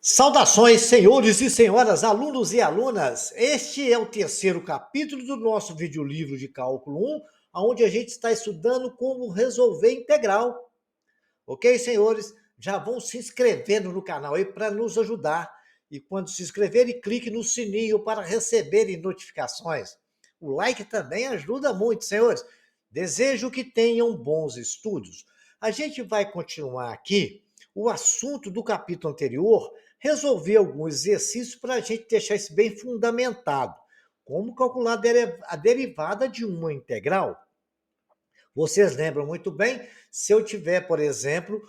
Saudações, senhores e senhoras, alunos e alunas. Este é o terceiro capítulo do nosso videolivro de cálculo 1, onde a gente está estudando como resolver integral. Ok, senhores? Já vão se inscrevendo no canal aí para nos ajudar. E quando se inscreverem, clique no sininho para receberem notificações. O like também ajuda muito, senhores. Desejo que tenham bons estudos. A gente vai continuar aqui o assunto do capítulo anterior, resolver alguns exercícios para a gente deixar isso bem fundamentado. Como calcular a derivada de uma integral? Vocês lembram muito bem, se eu tiver, por exemplo,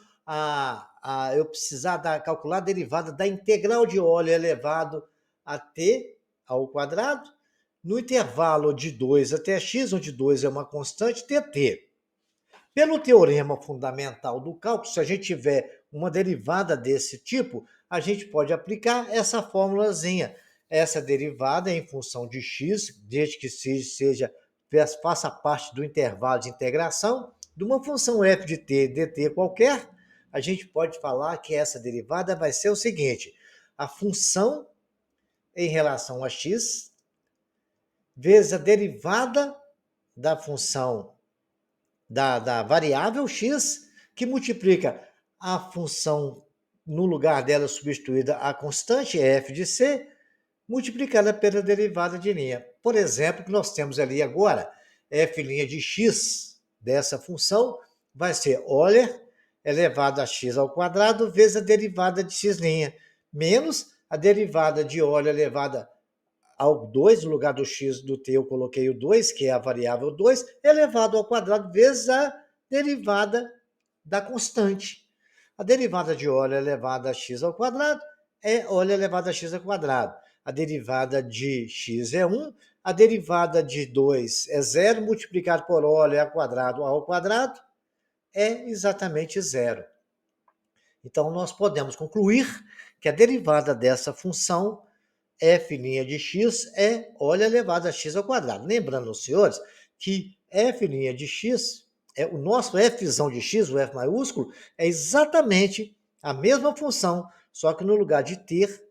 eu precisar calcular a derivada da integral de óleo elevado a t ao quadrado, no intervalo de 2 até x, onde 2 é uma constante, dt. Pelo teorema fundamental do cálculo, se a gente tiver uma derivada desse tipo, a gente pode aplicar essa fórmulazinha. Essa derivada é em função de x, desde que faça parte do intervalo de integração, de uma função f de t dt qualquer, a gente pode falar que essa derivada vai ser o seguinte: a função em relação a x vezes a derivada da função da variável x, que multiplica a função, no lugar dela substituída a constante f de c, multiplicada pela derivada de linha. Por exemplo, que nós temos ali agora, f' de x dessa função vai ser Euler elevado a x ao quadrado vezes a derivada de x', menos a derivada de Euler elevada ao 2, no lugar do x do t eu coloquei o 2, que é a variável 2, elevado ao quadrado vezes a derivada da constante. A derivada de Euler elevada a x ao quadrado é Euler elevado a x ao quadrado. A derivada de x é 1, a derivada de 2 é 0, multiplicado por Euler ao quadrado é exatamente 0. Então, nós podemos concluir que a derivada dessa função f' de x é Euler elevado a x ao quadrado. Lembrando, senhores, que f' de x, o nosso f'zão de x, o f maiúsculo, é exatamente a mesma função, só que no lugar de ter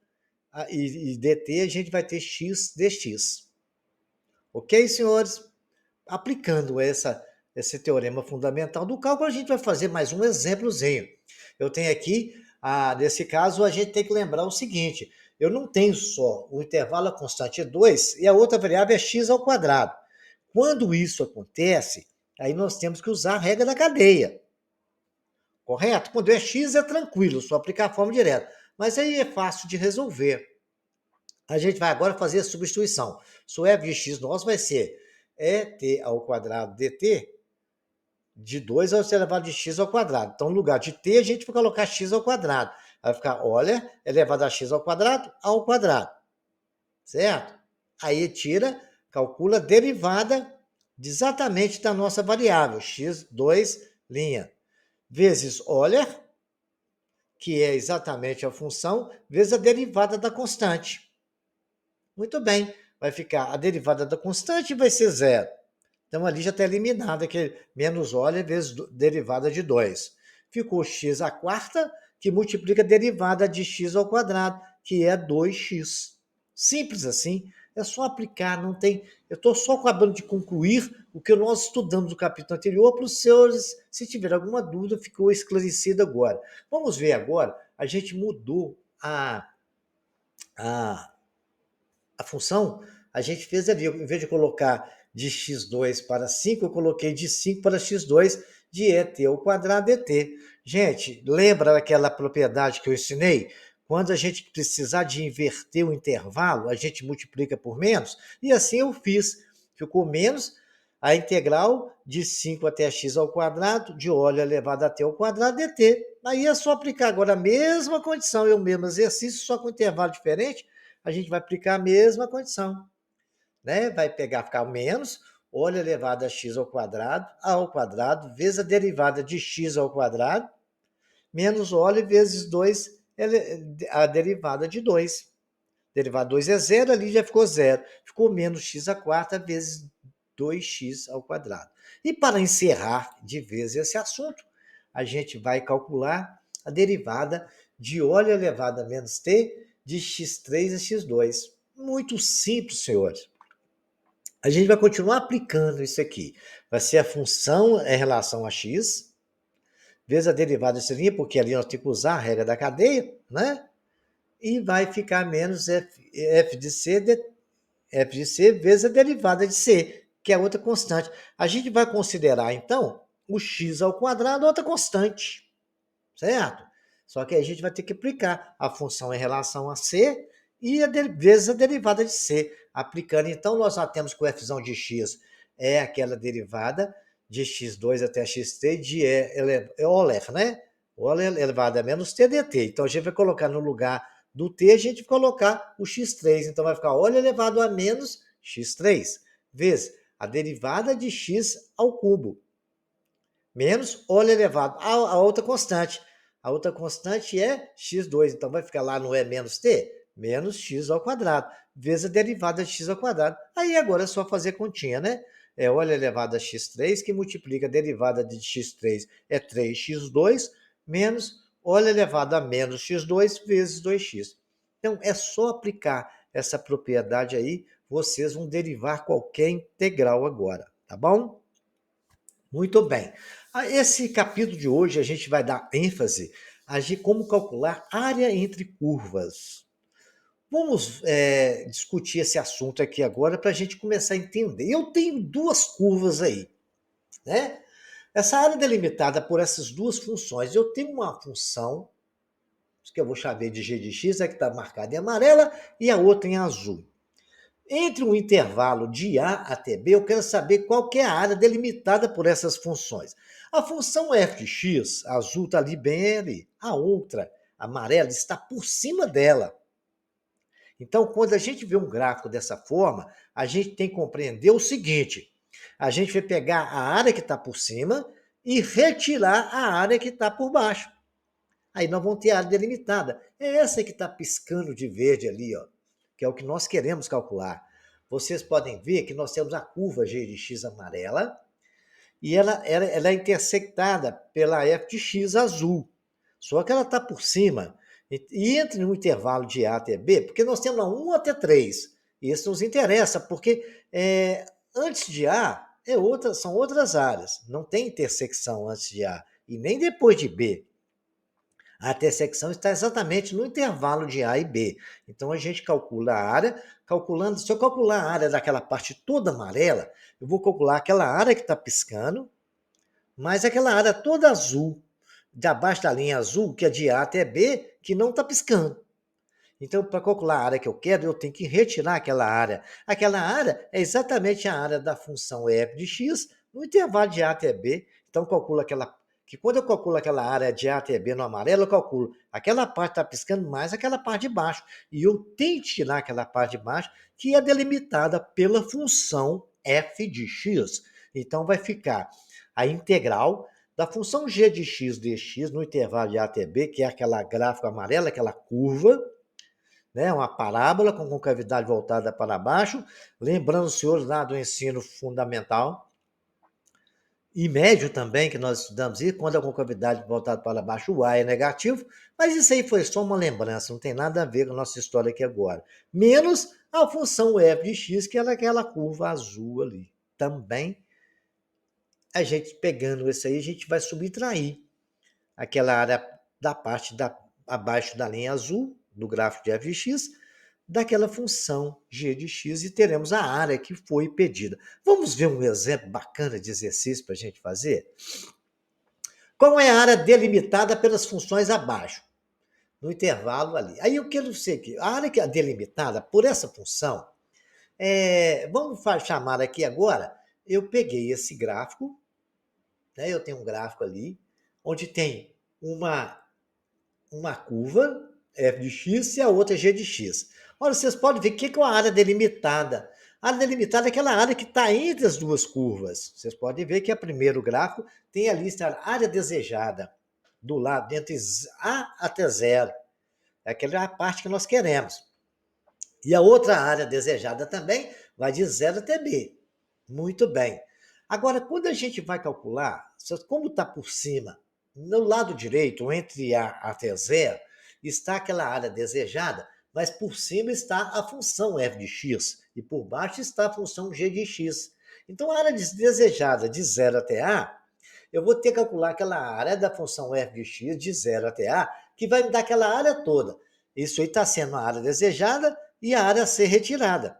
e dt, a gente vai ter x dx. Ok, senhores? Aplicando esse teorema fundamental do cálculo, a gente vai fazer mais um exemplozinho. Eu tenho aqui, nesse caso, a gente tem que lembrar o seguinte: eu não tenho só o intervalo, a constante é 2, e a outra variável é x ao quadrado. Quando isso acontece, aí nós temos que usar a regra da cadeia. Correto? Quando é x é tranquilo, só aplicar a fórmula direta. Mas aí é fácil de resolver. A gente vai agora fazer a substituição. Se o f de x nosso vai ser et ao quadrado dt, de 2 elevado de x ao quadrado. Então, no lugar de t, a gente vai colocar x ao quadrado. Vai ficar Euler elevado a x ao quadrado. Certo? Aí tira, calcula a derivada exatamente da nossa variável, x2', vezes Euler, que é exatamente a função, vezes a derivada da constante. Muito bem, vai ficar a derivada da constante vai ser 0. Então, ali já está eliminado aquele menos Euler vezes derivada de 2. Ficou x à quarta, que multiplica a derivada de x ao quadrado, que é 2x. Simples assim, é só aplicar, não tem... Eu estou só acabando de concluir o que nós estudamos no capítulo anterior, para os senhores, se tiver alguma dúvida, ficou esclarecido agora. Vamos ver agora, a gente mudou a função, a gente fez ali, em vez de colocar de x2 para 5, eu coloquei de 5 para x2 de et ao quadrado dt. Gente, lembra daquela propriedade que eu ensinei? Quando a gente precisar de inverter o intervalo, a gente multiplica por menos, e assim eu fiz. Ficou menos a integral de 5 até x ao quadrado, de Euler elevado até ao quadrado dt. Aí é só aplicar agora a mesma condição, o mesmo exercício, só com intervalo diferente, a gente vai aplicar a mesma condição, né? Vai ficar menos Euler elevado a x ao quadrado, vezes a derivada de x ao quadrado, menos Euler vezes 2, a derivada de 2. Derivada de 2 é 0, ali já ficou 0. Ficou menos x à quarta vezes 2x ao quadrado. E para encerrar de vez esse assunto, a gente vai calcular a derivada de óleo elevado a menos t de x3 a x2. Muito simples, senhores. A gente vai continuar aplicando isso aqui. Vai ser a função em relação a x, vezes a derivada dessa linha, porque ali nós temos que usar a regra da cadeia, né? E vai ficar menos f de c vezes a derivada de c, que é outra constante. A gente vai considerar, então, o x ao quadrado outra constante, certo? Só que aí a gente vai ter que aplicar a função em relação a c e vezes a derivada de c. Aplicando, então, nós já temos que o f de x é aquela derivada de x2 até x3 de OLEF, né? O elevado a menos t dt. Então, a gente vai colocar no lugar do t, a gente vai colocar o x3. Então, vai ficar óleo elevado a menos x3, vezes a derivada de x ao cubo, menos óleo elevado a outra constante. A outra constante é x2, então vai ficar lá no E menos t, menos x ao quadrado, vezes a derivada de x ao quadrado. Aí agora é só fazer continha, né? É óleo elevado a x3, que multiplica a derivada de x3, é 3x2, menos óleo elevado a menos x2 vezes 2x. Então, é só aplicar essa propriedade aí, vocês vão derivar qualquer integral agora, tá bom? Muito bem. Esse capítulo de hoje a gente vai dar ênfase a como calcular área entre curvas. Vamos discutir esse assunto aqui agora para a gente começar a entender. Eu tenho duas curvas aí, né? Essa área delimitada por essas duas funções. Eu tenho uma função, que eu vou chamar de g de x, que está marcada em amarela, e a outra em azul. Entre um intervalo de A até B, eu quero saber qual que é a área delimitada por essas funções. A função f de x, azul está ali bem ali. A outra, amarela, está por cima dela. Então, quando a gente vê um gráfico dessa forma, a gente tem que compreender o seguinte: a gente vai pegar a área que está por cima e retirar a área que está por baixo. Aí nós vamos ter a área delimitada. É essa que está piscando de verde ali, ó, que é o que nós queremos calcular. Vocês podem ver que nós temos a curva g de x amarela e ela é intersectada pela f de x azul. Só que ela está por cima. E entre no intervalo de A até B, porque nós temos lá 1 até 3. E isso nos interessa, porque antes de A são outras áreas. Não tem intersecção antes de A e nem depois de B. A intersecção está exatamente no intervalo de A e B. Então a gente calcula a área, se eu calcular a área daquela parte toda amarela, eu vou calcular aquela área que está piscando, mais aquela área toda azul, de abaixo da linha azul, que é de A até B, que não está piscando. Então, para calcular a área que eu quero, eu tenho que retirar aquela área. Aquela área é exatamente a área da função f de x no intervalo de A até B. Então, calculo que quando eu calculo aquela área de A até B no amarelo, eu calculo aquela parte que está piscando mais aquela parte de baixo. E eu tenho que tirar aquela parte de baixo, que é delimitada pela função f de x. Então, vai ficar a integral da função g de x dx no intervalo de A até B, que é aquela gráfica amarela, aquela curva, né? Uma parábola com concavidade voltada para baixo. Lembrando os senhores lá do ensino fundamental e médio também, que nós estudamos isso, quando a concavidade voltada para baixo, o A é negativo, mas isso aí foi só uma lembrança, não tem nada a ver com a nossa história aqui agora. Menos a função f de x, que é aquela curva azul ali. Também, a gente pegando isso aí, a gente vai subtrair aquela área da parte abaixo da linha azul, do gráfico de f de x, daquela função g de x e teremos a área que foi pedida. Vamos ver um exemplo bacana de exercício para a gente fazer? Qual é a área delimitada pelas funções abaixo? No intervalo ali. Aí eu quero dizer que a área que é delimitada por essa função, vamos chamar aqui agora, eu peguei esse gráfico, né, eu tenho um gráfico ali, onde tem uma curva, f de x, e a outra g de x. Olha, vocês podem ver o que é uma área delimitada. A área delimitada é aquela área que está entre as duas curvas. Vocês podem ver que o primeiro gráfico tem a lista área desejada, do lado, entre A até zero. É aquela parte que nós queremos. E a outra área desejada também vai de zero até B. Muito bem. Agora, quando a gente vai calcular, como está por cima, no lado direito, entre A até zero, está aquela área desejada, mas por cima está a função f de x e por baixo está a função g de x. Então, a área desejada de 0 até a, eu vou ter que calcular aquela área da função f de x de 0 até a, que vai me dar aquela área toda. Isso aí está sendo a área desejada e a área a ser retirada.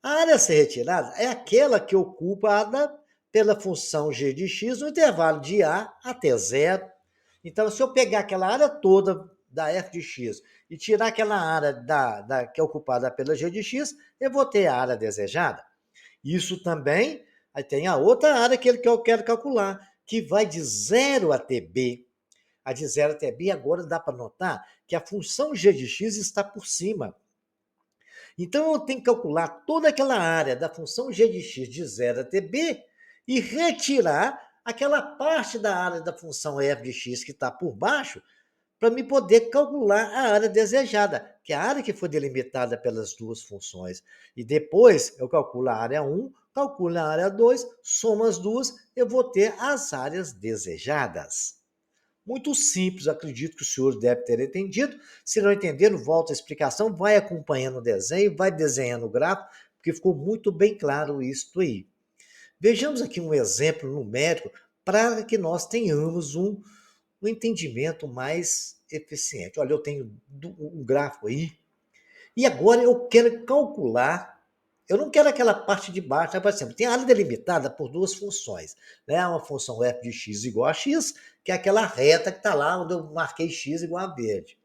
A área a ser retirada é aquela que ocupada pela função g de x no intervalo de a até zero. Então, se eu pegar aquela área toda da f de x e tirar aquela área que é ocupada pela g de x, eu vou ter a área desejada. Isso também, aí tem a outra área que eu quero calcular, que vai de 0 até b. A de 0 até b, agora dá para notar que a função g de x está por cima. Então, eu tenho que calcular toda aquela área da função g de x de 0 até b e retirar aquela parte da área da função f de x que está por baixo, para me poder calcular a área desejada, que é a área que foi delimitada pelas duas funções. E depois eu calculo a área 1, calculo a área 2, somo as duas, eu vou ter as áreas desejadas. Muito simples, acredito que o senhor deve ter entendido. Se não entender, volta a explicação, vai acompanhando o desenho, vai desenhando o gráfico, porque ficou muito bem claro isso aí. Vejamos aqui um exemplo numérico para que nós tenhamos um entendimento mais eficiente. Olha, eu tenho um gráfico aí, e agora eu quero calcular. Eu não quero aquela parte de baixo, né? Por exemplo, tem a área delimitada por duas funções. Né? Uma função f de x igual a x, que é aquela reta que está lá onde eu marquei x igual a verde.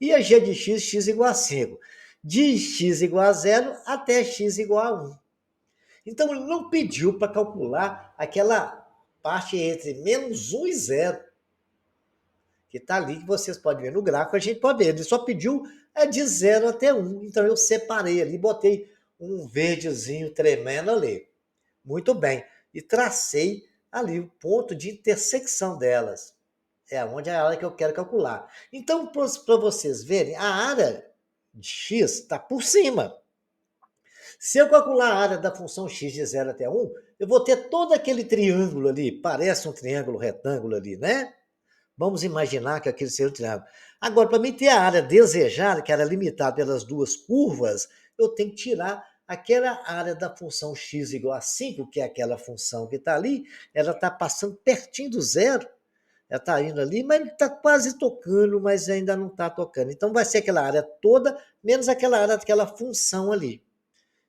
E a g de x, x igual a 5. De x igual a 0 até x igual a 1. Então, ele não pediu para calcular aquela parte entre menos 1 e 0, que está ali, que vocês podem ver no gráfico, a gente pode ver. Ele só pediu de 0 até 1. Então, eu separei ali, botei um verdezinho tremendo ali. Muito bem. E tracei ali o ponto de intersecção delas. É onde é a área que eu quero calcular. Então, para vocês verem, a área de x está por cima. Se eu calcular a área da função x de 0 até 1, eu vou ter todo aquele triângulo ali, parece um triângulo retângulo ali, né? Vamos imaginar que aquele seja o triângulo. Agora, para mim ter a área desejada, que era limitada pelas duas curvas, eu tenho que tirar aquela área da função x igual a 5, que é aquela função que está ali, ela está passando pertinho do zero. Ela está indo ali, mas está quase tocando, mas ainda não está tocando. Então, vai ser aquela área toda, menos aquela área daquela função ali,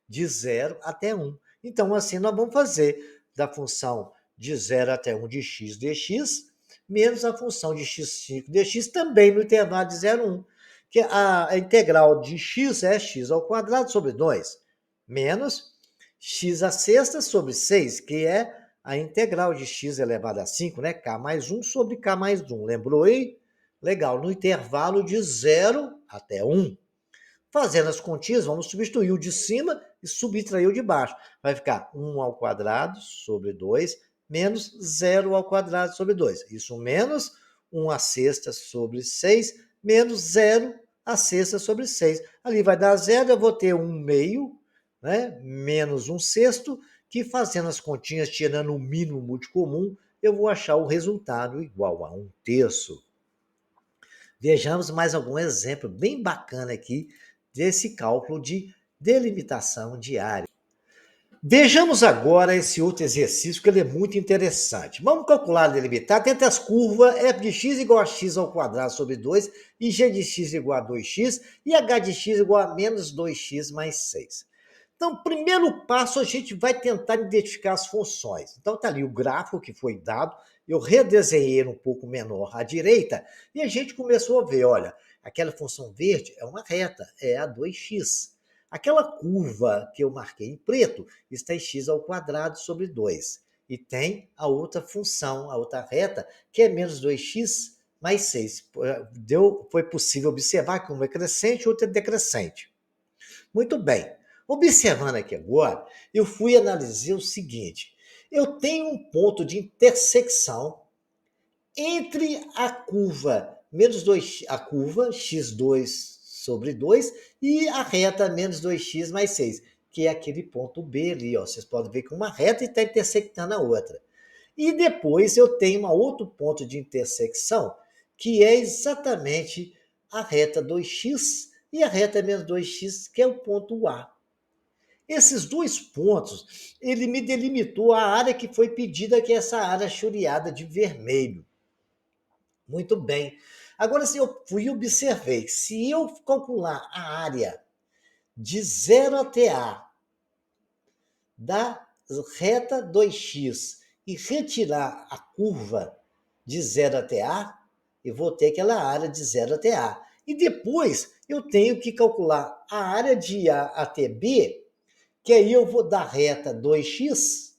de 0 até 1. Então, assim, nós vamos fazer da função de 0 até 1 de x dx, menos a função de x5 dx, também no intervalo de 0 a 1, que a integral de x é x ao quadrado sobre 2, menos x à sexta sobre 6, que é a integral de x elevado a 5, né? K mais 1 sobre K mais 1. Lembrou aí? Legal, no intervalo de 0 até 1. Fazendo as continhas, vamos substituir o de cima e subtrair o de baixo. Vai ficar 1 ao quadrado sobre 2, menos 0 ao quadrado sobre 2. Isso menos 1 à sexta sobre 6, menos 0 à sexta sobre 6. Ali vai dar 0, eu vou ter 1 meio, né? Menos 1 sexto, que fazendo as continhas, tirando o mínimo multicomum, eu vou achar o resultado igual a 1 terço. Vejamos mais algum exemplo bem bacana aqui desse cálculo de delimitação de área. Vejamos agora esse outro exercício, que ele é muito interessante. Vamos calcular a delimitada entre as curvas f de x igual a x ao quadrado sobre 2 e g de x igual a 2x e h de x igual a menos 2x mais 6. Então, primeiro passo, a gente vai tentar identificar as funções. Então, está ali o gráfico que foi dado, eu redesenhei um pouco menor à direita, e a gente começou a ver, olha, aquela função verde é uma reta, é a 2x. Aquela curva que eu marquei em preto está em x ao quadrado sobre 2. E tem a outra função, a outra reta, que é menos 2x mais 6. Foi possível observar que uma é crescente e outra é decrescente. Muito bem. Observando aqui agora, eu fui analisar o seguinte. Eu tenho um ponto de intersecção entre a curva menos 2, a curva x2 sobre 2 e a reta menos 2x mais 6, que é aquele ponto B ali, ó. Vocês podem ver que uma reta está intersectando a outra. E depois eu tenho um outro ponto de intersecção, que é exatamente a reta 2x e a reta menos 2x, que é o ponto A. Esses dois pontos, ele me delimitou a área que foi pedida, que é essa área choreada de vermelho. Muito bem. Agora, se eu fui e observei, se eu calcular a área de 0 até A da reta 2x e retirar a curva de 0 até A, eu vou ter aquela área de 0 até A. E depois eu tenho que calcular a área de A até B, que aí eu vou dar reta 2x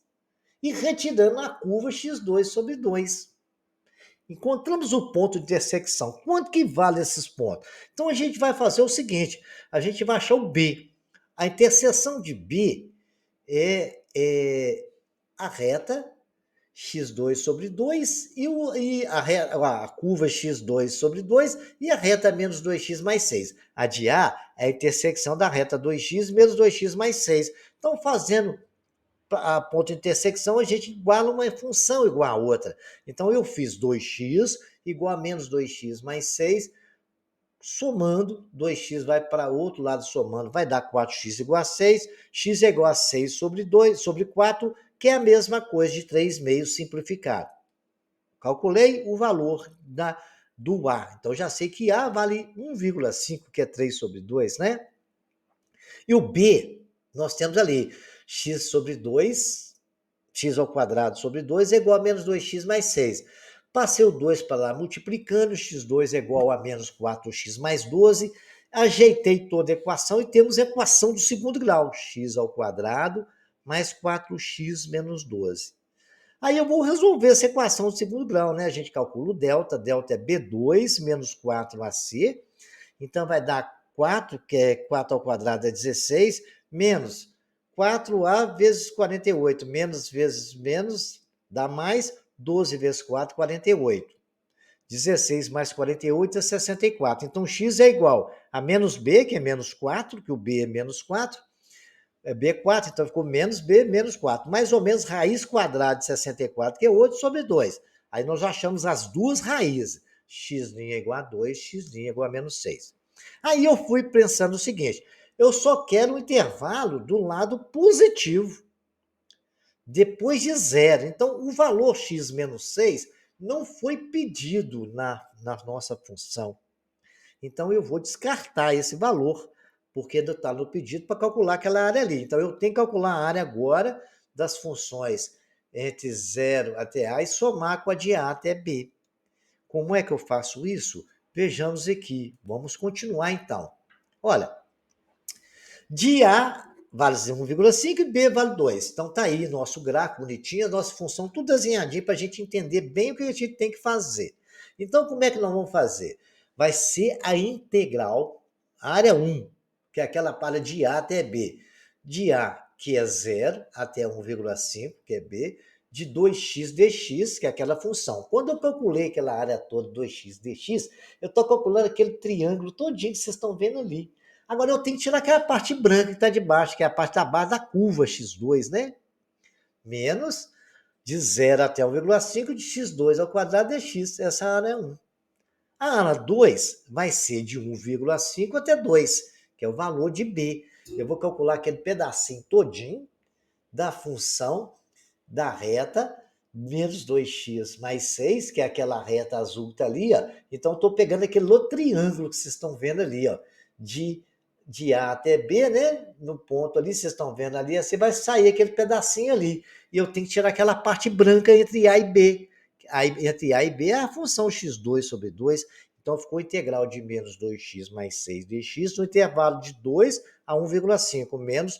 e retirando a curva x2 sobre 2. Encontramos o ponto de intersecção. Quanto que vale esses pontos? Então a gente vai fazer o seguinte, a gente vai achar o B. A interseção de B é a reta x2 sobre 2 e a curva x2 sobre 2 e a reta menos 2x mais 6. A de A é a intersecção da reta 2x menos 2x mais 6. Então, fazendo a ponto de intersecção, a gente iguala uma função igual a outra. Então, eu fiz 2x igual a menos 2x mais 6, somando, 2x vai para o outro lado somando, vai dar 4x igual a 6, x é igual a 6 sobre 2, sobre 4, que é a mesma coisa de 3 meios simplificado. Calculei o valor do A. Então, já sei que A vale 1,5, que é 3 sobre 2, né? E o B, nós temos ali x sobre 2, x ao quadrado sobre 2 é igual a menos 2x mais 6. Passei o 2 para lá multiplicando, x2 é igual a menos 4x mais 12. Ajeitei toda a equação e temos a equação do segundo grau, x ao quadrado mais 4x menos 12. Aí eu vou resolver essa equação do segundo grau, né? A gente calcula o delta, delta é B2 menos 4AC, então vai dar 4, que é 4 ao quadrado é 16, menos 4A vezes 48, menos vezes menos, dá mais 12 vezes 4, 48. 16 mais 48 é 64. Então, x é igual a menos b, que é menos 4, que o b é menos 4, é b4, então ficou menos b menos 4. Mais ou menos raiz quadrada de 64, que é 8 sobre 2. Aí nós achamos as duas raízes. X' é igual a 2, x' é igual a menos 6. Aí eu fui pensando o seguinte, eu só quero um intervalo do lado positivo, depois de zero. Então, o valor x menos 6 não foi pedido na nossa função. Então, eu vou descartar esse valor, porque está no pedido para calcular aquela área ali. Então, eu tenho que calcular a área agora das funções entre 0 até A e somar com a de A até B. Como é que eu faço isso? Vejamos aqui. Vamos continuar então. Olha, de A vale 1,5 e B vale 2. Então tá aí nosso gráfico bonitinho, a nossa função tudo desenhadinho para a gente entender bem o que a gente tem que fazer. Então como é que nós vamos fazer? Vai ser a integral, a área 1, que é aquela palha de A até B. De A, que é 0, até 1,5, que é B, de 2x dx, que é aquela função. Quando eu calculei aquela área toda, 2x dx, eu estou calculando aquele triângulo todinho que vocês estão vendo ali. Agora eu tenho que tirar aquela parte branca que está de baixo, que é a parte da base da curva x2, né? Menos de 0 até 1,5 de x2 ao quadrado dx. Essa é a área 1. A área 2 vai ser de 1,5 até 2, que é o valor de B. Eu vou calcular aquele pedacinho todinho da função da reta menos 2x mais 6, que é aquela reta azul que está ali, ó. Então, estou pegando aquele outro triângulo que vocês estão vendo ali, ó, de A até B, né? No ponto ali, vocês estão vendo ali, assim vai sair aquele pedacinho ali. E eu tenho que tirar aquela parte branca entre A e B. Entre A e B é a função x2 sobre 2. Então, ficou integral de menos 2x mais 6 dx no intervalo de 2 a 1,5, menos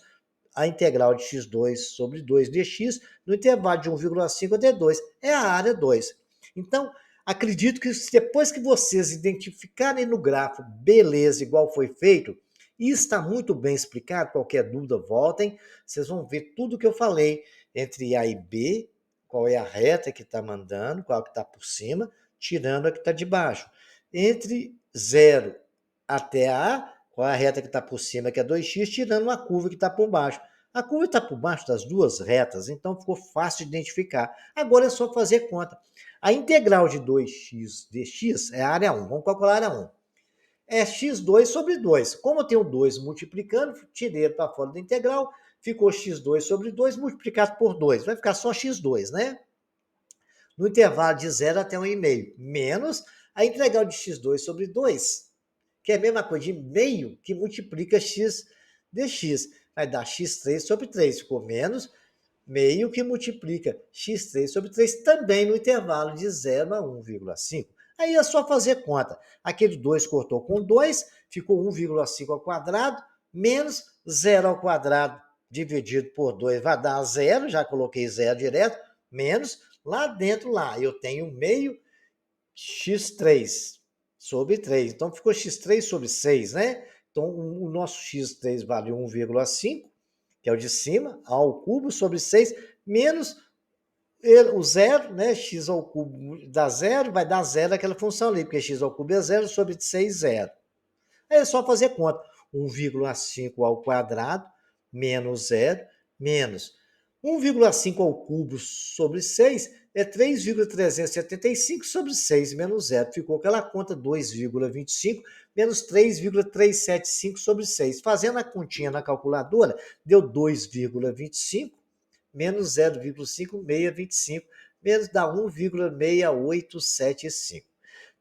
a integral de x2 sobre 2 dx no intervalo de 1,5 até 2. É a área 2. Então, acredito que depois que vocês identificarem no gráfico, beleza, igual foi feito, e está muito bem explicado, qualquer dúvida, voltem, vocês vão ver tudo que eu falei entre A e B, qual é a reta que está mandando, qual que está por cima, tirando a que está de baixo. Entre 0 até A, qual é a reta que está por cima, que é 2x, tirando uma curva que está por baixo. A curva está por baixo das duas retas, então ficou fácil de identificar. Agora é só fazer conta. A integral de 2x dx é a área 1. Vamos calcular a área 1. é x2 sobre 2. Como eu tenho 2 multiplicando, tirei ele para fora da integral, ficou x2 sobre 2 multiplicado por 2. Vai ficar só x2, né? No intervalo de 0 até 1,5, menos a integral de x2 sobre 2, que é a mesma coisa de meio que multiplica x dx. Vai dar x3 sobre 3, ficou menos meio que multiplica x3 sobre 3, também no intervalo de 0 a 1,5. Aí é só fazer conta. Aquele 2 cortou com 2, ficou 1,5 ao quadrado, menos 0 ao quadrado dividido por 2 vai dar 0, já coloquei 0 direto, menos lá dentro, lá, eu tenho meio x3 sobre 3. Então, ficou x3 sobre 6, né? Então, o nosso x3 vale 1,5, que é o de cima, ao cubo sobre 6, menos o zero, né? X ao cubo dá zero, vai dar zero aquela função ali, porque x ao cubo é zero, sobre 6, zero. Aí é só fazer conta. 1,5 ao quadrado, menos zero, menos 1,5 ao cubo sobre 6 é 3,375 sobre 6 menos zero. Ficou aquela conta 2,25 menos 3,375 sobre 6. Fazendo a continha na calculadora, deu 2,25 menos 0,5625, menos dá 1,6875.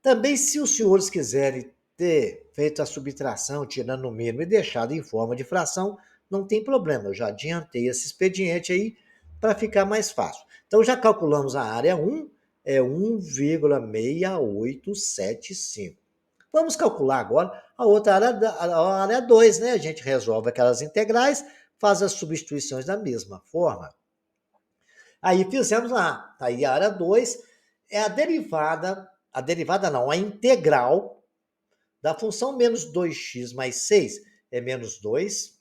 Também, se os senhores quiserem ter feito a subtração, tirando o mínimo e deixado em forma de fração, não tem problema. Eu já adiantei esse expediente aí para ficar mais fácil. Então, já calculamos a área 1, é 1,6875. Vamos calcular agora a outra área, a área 2, né? A gente resolve aquelas integrais, faz as substituições da mesma forma. Aí fizemos lá. Aí a área 2 é a derivada não, a integral da função menos 2x mais 6 é menos 2,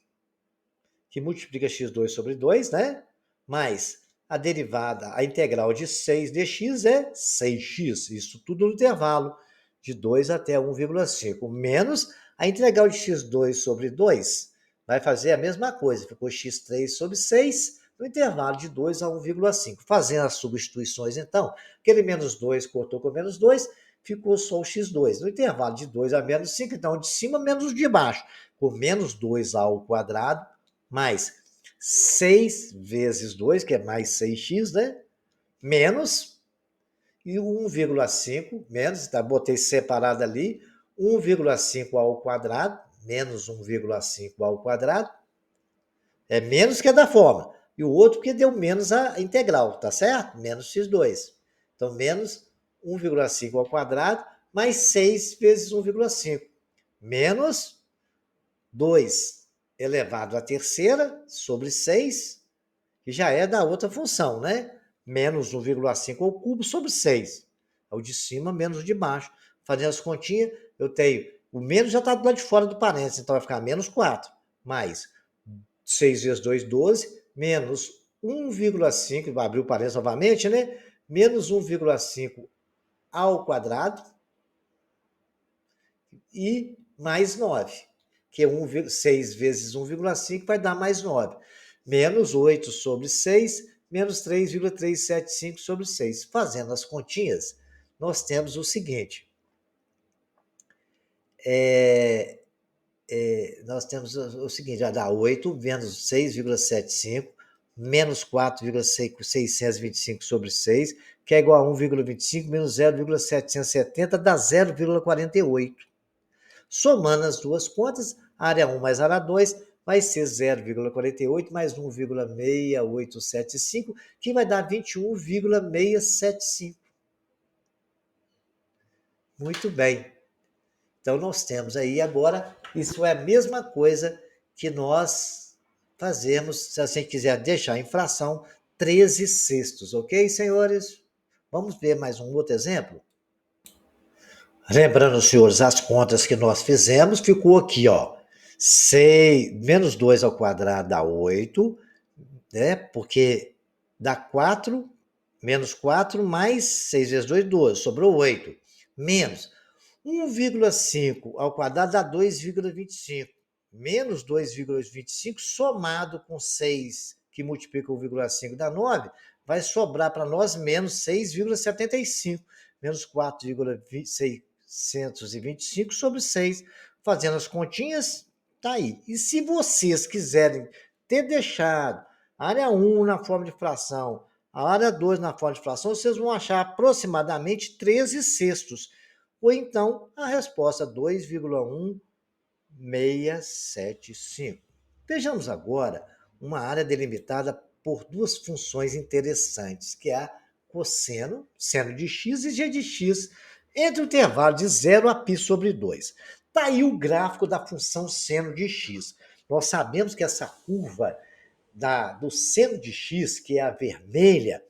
que multiplica x2 sobre 2, né? Mais a derivada, a integral de 6 dx é 6x. Isso tudo no intervalo de 2 até 1,5. Menos a integral de x2 sobre 2. Vai fazer a mesma coisa. Ficou x3 sobre 6 no intervalo de 2 a 1,5. Fazendo as substituições, então, aquele menos 2 cortou com menos 2, ficou só o x2. No intervalo de 2 a menos 5, então, de cima menos de baixo. Com menos 2 ao quadrado, mais 6 vezes 2, que é mais 6x, né? Menos, e 1,5, menos, tá? Botei separado ali, 1,5 ao quadrado, menos 1,5 ao quadrado, é menos que é da forma. E o outro que deu menos a integral, tá certo? Menos x2. Então, menos 1,5 ao quadrado, mais 6 vezes 1,5. Menos 2 elevado à terceira sobre 6, que já é da outra função, né? Menos 1,5 ao cubo sobre 6. É o de cima menos o de baixo. Fazendo as continhas, eu tenho... O menos já está do lado de fora do parênteses, então vai ficar menos 4. Mais 6 vezes 2, 12. Menos 1,5, vai abrir o parênteses novamente, né? Menos 1,5 ao quadrado. E mais 9, que é 6 vezes 1,5 vai dar mais 9. Menos 8 sobre 6, menos 3,375 sobre 6. Fazendo as continhas, nós temos o seguinte. Nós temos o seguinte, vai dar 8 menos 6,75, menos 4,625 sobre 6, que é igual a 1,25 menos 0,770, dá 0,48. Somando as duas contas, área 1 mais área 2 vai ser 0,48 mais 1,6875, que vai dar 21,675. Muito bem. Então, nós temos aí agora, isso é a mesma coisa que nós fazemos, se a gente quiser deixar em fração, 13 sextos, ok, senhores? Vamos ver mais um outro exemplo? Lembrando, senhores, as contas que nós fizemos, ficou aqui, ó, 6, menos 2 ao quadrado dá 8, né? Porque dá 4, menos 4, mais 6 vezes 2, 12, sobrou 8. Menos 1,5 ao quadrado dá 2,25. Menos 2,25 somado com 6, que multiplica 1,5 dá 9, vai sobrar para nós menos 6,75. Menos 4,26 625 sobre 6. Fazendo as continhas, tá aí. E se vocês quiserem ter deixado a área 1 na forma de fração, a área 2 na forma de fração, vocês vão achar aproximadamente 13 sextos. Ou então a resposta 2,1675. Vejamos agora uma área delimitada por duas funções interessantes, que é a cosseno, seno de x e g de x, entre o intervalo de 0 a π sobre 2. Está aí o gráfico da função seno de x. Nós sabemos que essa curva do seno de x, que é a vermelha,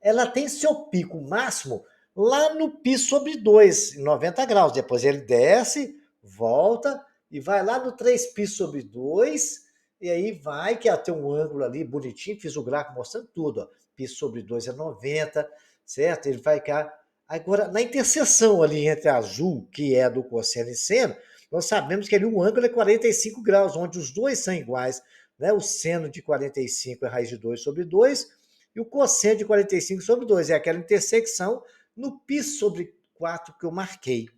ela tem seu pico máximo lá no π sobre 2, em 90 graus. Depois ele desce, volta e vai lá no 3π sobre 2, e aí vai, que tem um ângulo ali bonitinho, fiz o gráfico mostrando tudo. Ó. Π sobre 2 é 90, certo? Ele vai ficar. Agora, na interseção ali entre azul, que é do cosseno e seno, nós sabemos que ali o ângulo é 45 graus, onde os dois são iguais. Né? O seno de 45 é raiz de 2 sobre 2, e o cosseno de 45 sobre 2 é aquela intersecção no π sobre 4 que eu marquei.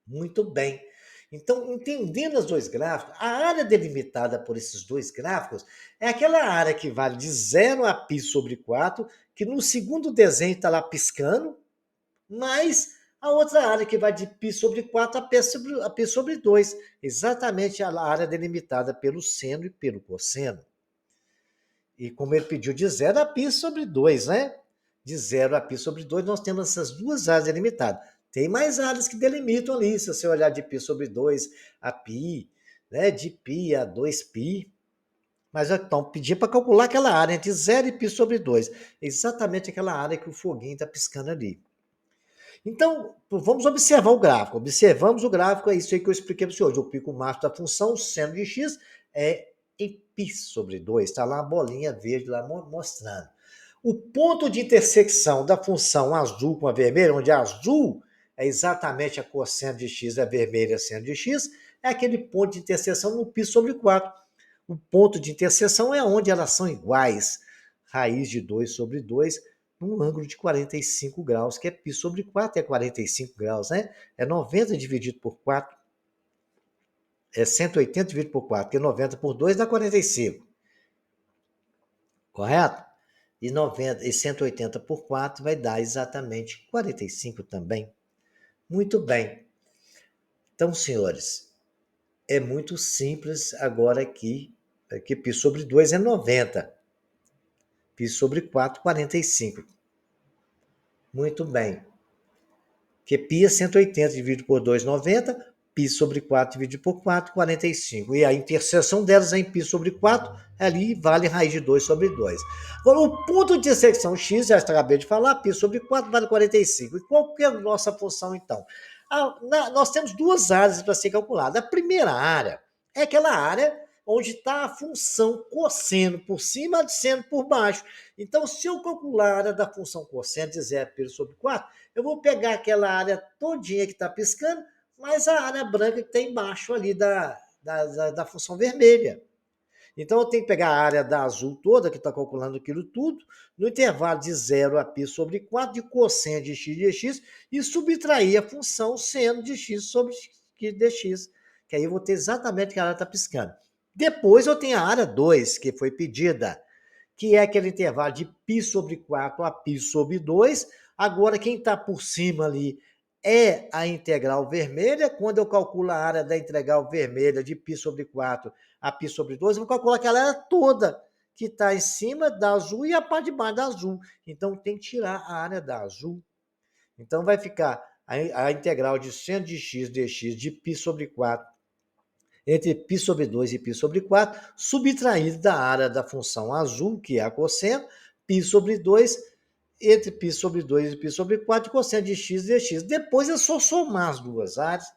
Muito bem. Então, entendendo os dois gráficos, a área delimitada por esses dois gráficos é aquela área que vale de 0 a π sobre 4, que no segundo desenho está lá piscando, mais a outra área que vai de π sobre 4 a π sobre 2, exatamente a área delimitada pelo seno e pelo cosseno. E como ele pediu de 0 a π sobre 2, né? De 0 a π sobre 2, nós temos essas duas áreas delimitadas. Tem mais áreas que delimitam ali, se você olhar de π sobre 2 a π, né? De π a 2π. Mas então, pedir para calcular aquela área entre 0 e π sobre 2. Exatamente aquela área que o foguinho está piscando ali. Então, vamos observar o gráfico. Observamos o gráfico, é isso aí que eu expliquei para o senhor. O pico máximo da função seno de x é em π sobre 2. Está lá a bolinha verde lá mostrando. O ponto de intersecção da função azul com a vermelha, onde a azul é exatamente a cosseno de x, a vermelha é seno de x, é aquele ponto de interseção no π sobre 4. O ponto de interseção é onde elas são iguais. Raiz de 2 sobre 2, num ângulo de 45 graus, que é π sobre 4, é 45 graus, né? É 90 dividido por 4, é 180 dividido por 4, que 90 por 2 dá 45. Correto? E 180 por 4 vai dar exatamente 45 também. Muito bem. Então, senhores, é muito simples agora aqui, que π sobre 2 é 90. Π sobre 4, 45. Muito bem. Que π é 180 dividido por 2, 90. Π sobre 4 dividido por 4, 45. E a interseção delas é em π sobre 4, ali vale raiz de 2 sobre 2. Agora, o ponto de intersecção x, já acabei de falar, π sobre 4 vale 45. E qual que é a nossa função, então? Nós temos duas áreas para ser calculada. A primeira área é aquela área onde está a função cosseno por cima e seno por baixo. Então, se eu calcular a área da função cosseno de 0 π sobre 4, eu vou pegar aquela área todinha que está piscando, mais a área branca que está embaixo ali da função vermelha. Então, eu tenho que pegar a área da azul toda, que está calculando aquilo tudo, no intervalo de 0 a π sobre 4, de cosseno de x dx, e subtrair a função seno de x sobre dx, que aí eu vou ter exatamente que a área está piscando. Depois eu tenho a área 2, que foi pedida, que é aquele intervalo de π sobre 4 a π sobre 2. Agora, quem está por cima ali é a integral vermelha. Quando eu calculo a área da integral vermelha de π sobre 4 a π sobre 2, eu vou calcular aquela área toda que está em cima da azul e a parte de baixo da azul. Então, tem que tirar a área da azul. Então, vai ficar a integral de seno de x dx de π sobre 4 entre π sobre 2 e π sobre 4, subtraído da área da função azul, que é a cosseno, π sobre 2, entre π sobre 2 e π sobre 4, cosseno de x dx. Depois é só somar as duas áreas.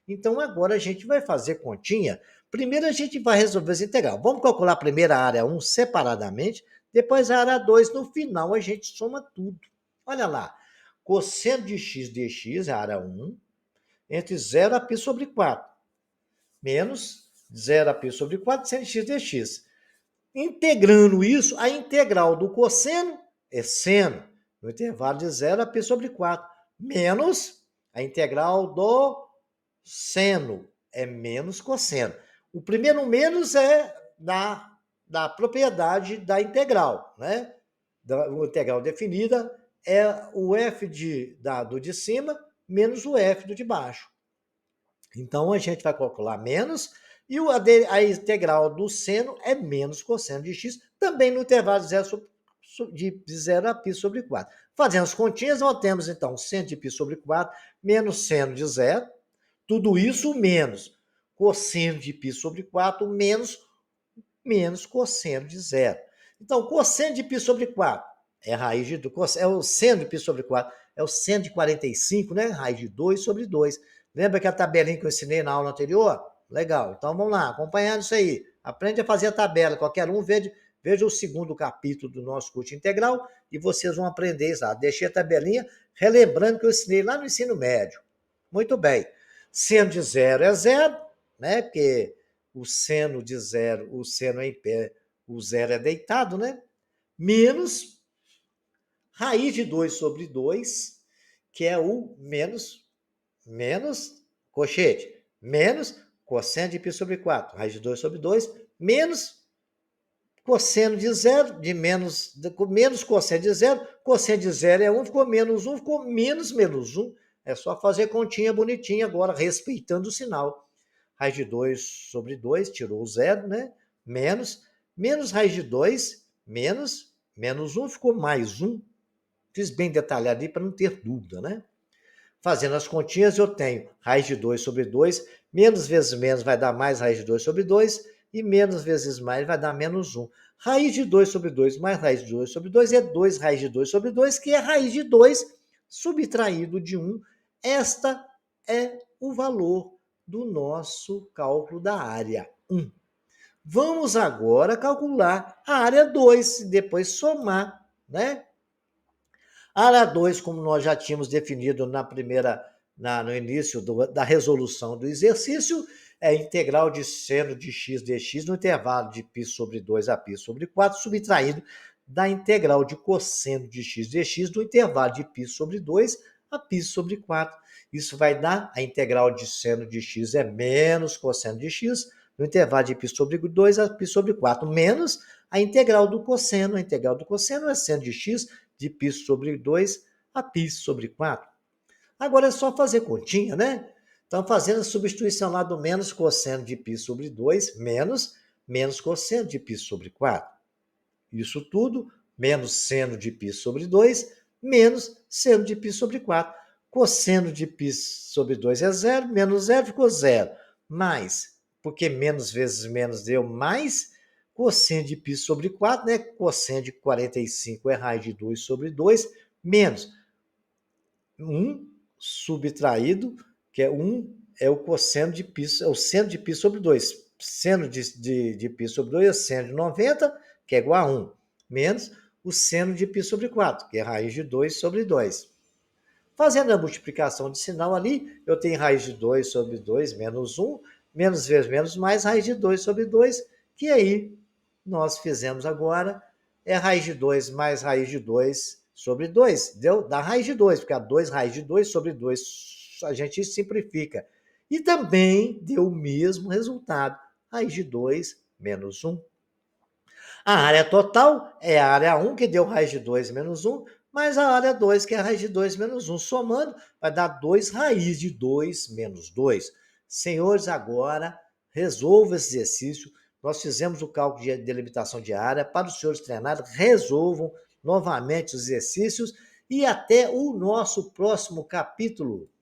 Então, agora a gente vai fazer continha. Primeiro a gente vai resolver essa integral. Vamos calcular primeiro a área 1 separadamente, depois a área 2, no final a gente soma tudo. Olha lá, cosseno de x dx é a área 1, entre 0 a π sobre 4. Menos 0 a π sobre 4, seno de x dx. Integrando isso, a integral do cosseno é seno, no intervalo de 0 a π sobre 4, menos A integral do seno é menos cosseno. O primeiro menos é da propriedade da integral, né? Da integral definida é o f do de cima menos o f do de baixo. Então, a gente vai calcular menos, e a integral do seno é menos cosseno de x, também no intervalo de 0 a π sobre 4. Fazendo as continhas, nós temos, então, seno de π sobre 4 menos seno de 0, tudo isso menos cosseno de π sobre 4 menos cosseno de 0. Então, cosseno de π sobre 4 é raiz de 2, é o seno de π sobre 4, é o seno de 45, né? Raiz de 2 sobre 2. Lembra que a tabelinha que eu ensinei na aula anterior? Legal. Então, vamos lá, acompanhando isso aí. Aprende a fazer a tabela. Qualquer um, veja o segundo capítulo do nosso curso integral e vocês vão aprender isso lá. Deixei a tabelinha, relembrando que eu ensinei lá no ensino médio. Muito bem. Seno de 0 é 0, né? Porque o seno de 0, o seno é em pé, o 0 é deitado, né? Menos raiz de 2 sobre 2, que é o menos cochete, menos cosseno de π sobre 4, raiz de 2 sobre 2, menos cosseno de 0, menos cosseno de 0, cosseno de 0 é 1, ficou menos 1. É só fazer continha bonitinha agora, respeitando o sinal. Raiz de 2 sobre 2, tirou o 0, né? Menos raiz de 2, menos 1, ficou mais 1. Fiz bem detalhado ali para não ter dúvida, né? Fazendo as continhas, eu tenho raiz de 2 sobre 2, menos vezes menos vai dar mais raiz de 2 sobre 2, e menos vezes mais vai dar menos 1. Raiz de 2 sobre 2 mais raiz de 2 sobre 2 é 2 raiz de 2 sobre 2, que é raiz de 2 subtraído de 1. Esta é o valor do nosso cálculo da área 1. Vamos agora calcular a área 2 e depois somar, né? A área 2, como nós já tínhamos definido no início da resolução do exercício, é a integral de seno de x dx no intervalo de π sobre 2 a π sobre 4, subtraído da integral de cosseno de x dx no intervalo de π sobre 2 a π sobre 4. Isso vai dar a integral de seno de x é menos cosseno de x no intervalo de π sobre 2 a π sobre 4, menos a integral do cosseno. A integral do cosseno é seno de x de π sobre 2 a π sobre 4. Agora é só fazer continha, né? Então, fazendo a substituição lá do menos cosseno de π sobre 2, menos cosseno de π sobre 4. Isso tudo, menos seno de π sobre 2, menos seno de π sobre 4. Cosseno de π sobre 2 é 0, menos 0 ficou 0. Mais, porque menos vezes menos deu mais, cosseno de π sobre 4, né? Cosseno de 45 é raiz de 2 sobre 2, menos 1 subtraído, que é 1, é o cosseno de π, é o seno de π sobre 2. Seno de π sobre 2 é seno de 90, que é igual a 1, menos o seno de π sobre 4, que é raiz de 2 sobre 2. Fazendo a multiplicação de sinal ali, eu tenho raiz de 2 sobre 2 menos 1, menos vezes menos mais, raiz de 2 sobre 2, que aí nós fizemos agora, é raiz de 2 mais raiz de 2 sobre 2. Dá raiz de 2, porque a 2 raiz de 2 sobre 2 a gente simplifica. E também deu o mesmo resultado, raiz de 2 menos 1. A área total é a área 1, que deu raiz de 2 menos 1, mais a área 2, que é a raiz de 2 menos 1. Somando, vai dar 2 raiz de 2 menos 2. Senhores, agora resolva esse exercício. Nós fizemos o cálculo de delimitação de área. Para os senhores treinarem, resolvam novamente os exercícios e até o nosso próximo capítulo.